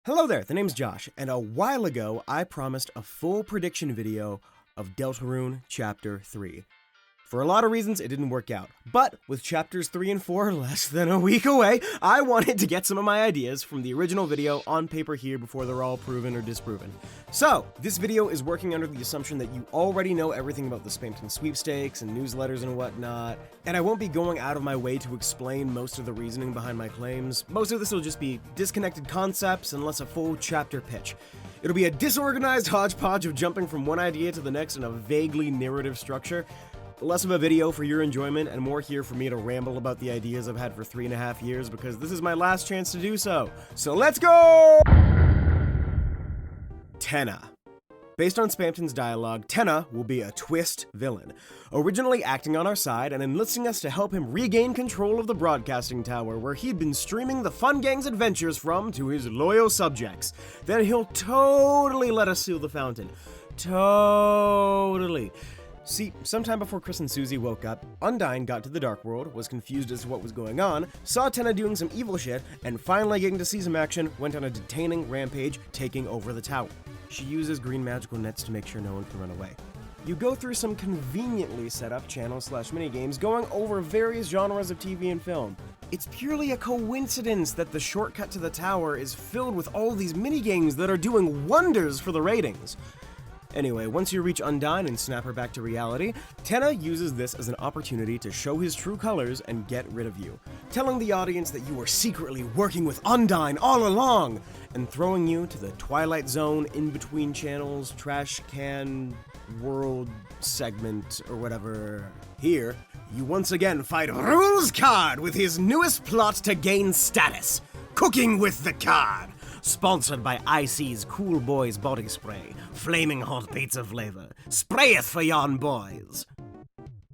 Hello there, the name's Josh, and a while ago I promised a full prediction video of Deltarune Chapter 3. For a lot of reasons, it didn't work out, but with Chapters 3 and 4 less than a week away, I wanted to get some of my ideas from the original video on paper here before they're all proven or disproven. So, this video is working under the assumption that you already know everything about the Spampton sweepstakes and newsletters and whatnot, and I won't be going out of my way to explain most of the reasoning behind my claims. Most of this will just be disconnected concepts and less a full chapter pitch. It'll be a disorganized hodgepodge of jumping from one idea to the next in a vaguely narrative structure. Less of a video for your enjoyment and more here for me to ramble about the ideas I've had for 3.5 years because this is my last chance to do so. So let's go! Tenna. Based on Spampton's dialogue, Tenna will be a twist villain, originally acting on our side and enlisting us to help him regain control of the broadcasting tower where he'd been streaming the Fun Gang's adventures from to his loyal subjects. Then he'll totally let us seal the fountain. Totally. See, sometime before Chris and Susie woke up, Undyne got to the Dark World, was confused as to what was going on, saw Tenna doing some evil shit, and finally getting to see some action, went on a detaining rampage, taking over the tower. She uses green magical nets to make sure no one can run away. You go through some conveniently set up channels/minigames going over various genres of TV and film. It's purely a coincidence that the shortcut to the tower is filled with all these minigames that are doing wonders for the ratings. Anyway, once you reach Undyne and snap her back to reality, Tenna uses this as an opportunity to show his true colors and get rid of you, telling the audience that you were secretly working with Undyne all along, and throwing you to the Twilight Zone in-between channels, trash can, world segment, or whatever. Here, you once again fight Rules Card with his newest plot to gain status, Cooking with the Card. Sponsored by IC's Cool Boys Body Spray, flaming hot pizza flavor. Sprayeth for yon boys.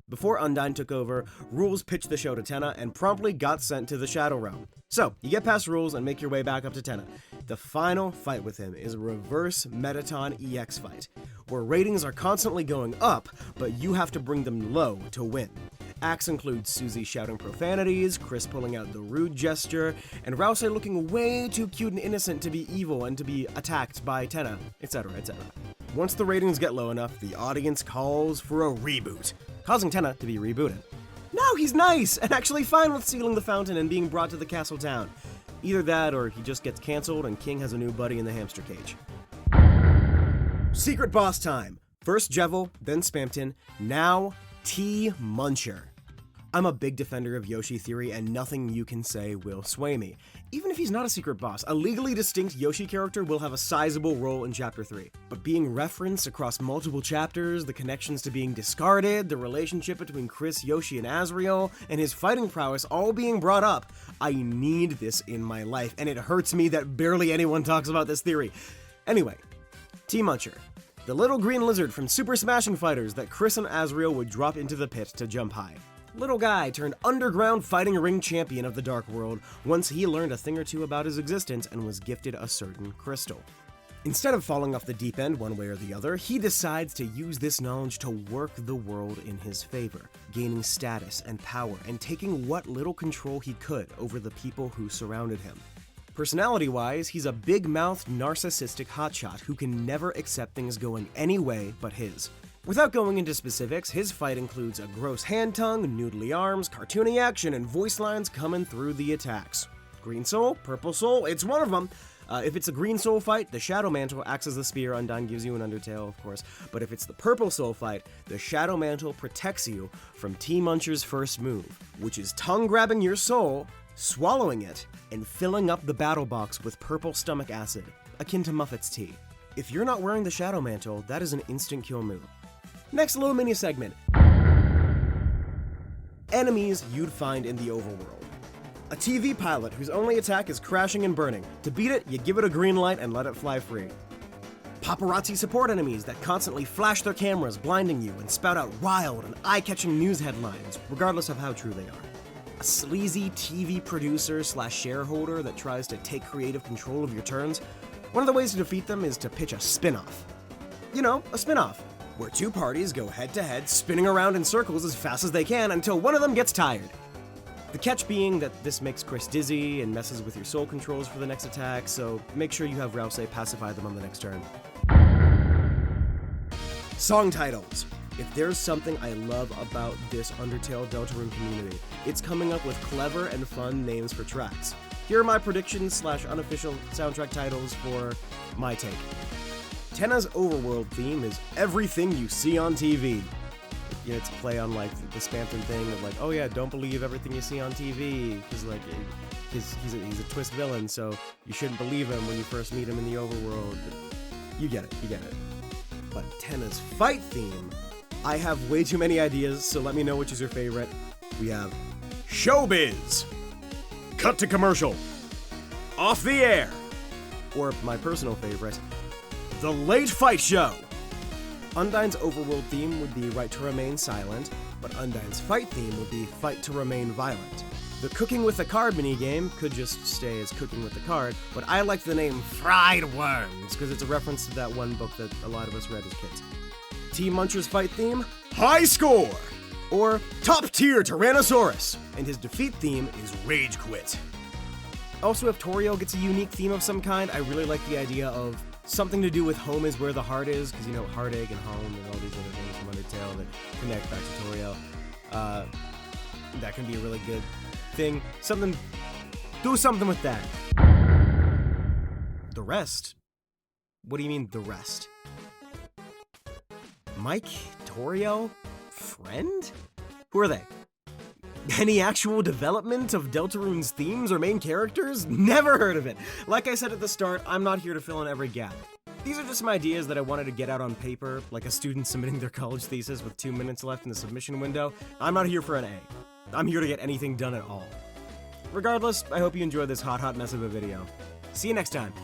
Before Undyne took over, Rules pitched the show to Tenna and promptly got sent to the Shadow Realm. So, you get past Rules and make your way back up to Tenna. The final fight with him is a reverse Metaton EX fight, where ratings are constantly going up, but you have to bring them low to win. Acts include Susie shouting profanities, Chris pulling out the rude gesture, and Rouse looking way too cute and innocent to be evil and to be attacked by Tenna, etc., etc. Once the ratings get low enough, the audience calls for a reboot, causing Tenna to be rebooted. Now he's nice and actually fine with sealing the fountain and being brought to the castle town. Either that or he just gets cancelled and King has a new buddy in the hamster cage. Secret boss time. First Jevil, then Spampton, now Muncher. I'm a big defender of Yoshi theory and nothing you can say will sway me. Even if he's not a secret boss, a legally distinct Yoshi character will have a sizable role in Chapter 3. But being referenced across multiple chapters, the connections to being discarded, the relationship between Chris, Yoshi, and Azriel, and his fighting prowess all being brought up, I need this in my life, and it hurts me that barely anyone talks about this theory. Anyway, Muncher. The little green lizard from Super Smashing Fighters that Chris and Azriel would drop into the pit to jump high. Little guy turned underground fighting ring champion of the Dark World once he learned a thing or two about his existence and was gifted a certain crystal. Instead of falling off the deep end one way or the other, he decides to use this knowledge to work the world in his favor, gaining status and power and taking what little control he could over the people who surrounded him. Personality-wise, he's a big-mouthed, narcissistic hotshot who can never accept things going any way but his. Without going into specifics, his fight includes a gross hand tongue, noodly arms, cartoony action, and voice lines coming through the attacks. Green soul, purple soul, it's one of them. If it's a green soul fight, the Shadow Mantle acts as the spear, Undyne gives you an Undertale, of course. But if it's the purple soul fight, the Shadow Mantle protects you from Muncher's first move, which is tongue-grabbing your soul, swallowing it, and filling up the battle box with purple stomach acid, akin to Muffet's tea. If you're not wearing the Shadow Mantle, that is an instant kill move. Next little mini segment. Enemies you'd find in the overworld. A TV pilot whose only attack is crashing and burning. To beat it, you give it a green light and let it fly free. Paparazzi support enemies that constantly flash their cameras, blinding you, and spout out wild and eye-catching news headlines, regardless of how true they are. A sleazy TV producer/shareholder that tries to take creative control of your turns. One of the ways to defeat them is to pitch a spin-off. You know, a spin-off, where two parties go head-to-head, spinning around in circles as fast as they can until one of them gets tired. The catch being that this makes Chris dizzy and messes with your soul controls for the next attack, so make sure you have Rouse pacify them on the next turn. Song titles. If there's something I love about this Undertale Deltarune community, it's coming up with clever and fun names for tracks. Here are my predictions / unofficial soundtrack titles for my take. Tenna's overworld theme is everything you see on TV. You know, it's a play on like the Spamton thing of like, oh yeah, don't believe everything you see on TV, because like he's a twist villain, so you shouldn't believe him when you first meet him in the overworld. But you get it. But Tenna's fight theme, I have way too many ideas, so let me know which is your favorite. We have Showbiz, Cut to Commercial, Off the Air, or my personal favorite, The Late Fight Show. Undyne's overworld theme would be Right to Remain Silent, but Undyne's fight theme would be Fight to Remain Violent. The Cooking with a Card minigame could just stay as Cooking with the Card, but I like the name Fried Worms because it's a reference to that one book that a lot of us read as kids. Team Muncher's fight theme, High Score, or Top Tier Tyrannosaurus, and his defeat theme is Rage Quit. Also, if Toriel gets a unique theme of some kind, I really like the idea of something to do with home is where the heart is, because you know, heartache and home and all these other things from Undertale that connect back to Toriel. That can be a really good thing. Do something with that. The rest? What do you mean, the rest? Mike? Toriel? Friend? Who are they? Any actual development of Deltarune's themes or main characters? Never heard of it. Like I said at the start, I'm not here to fill in every gap. These are just some ideas that I wanted to get out on paper, like a student submitting their college thesis with 2 minutes left in the submission window. I'm not here for an A. I'm here to get anything done at all. Regardless, I hope you enjoyed this hot mess of a video. See you next time.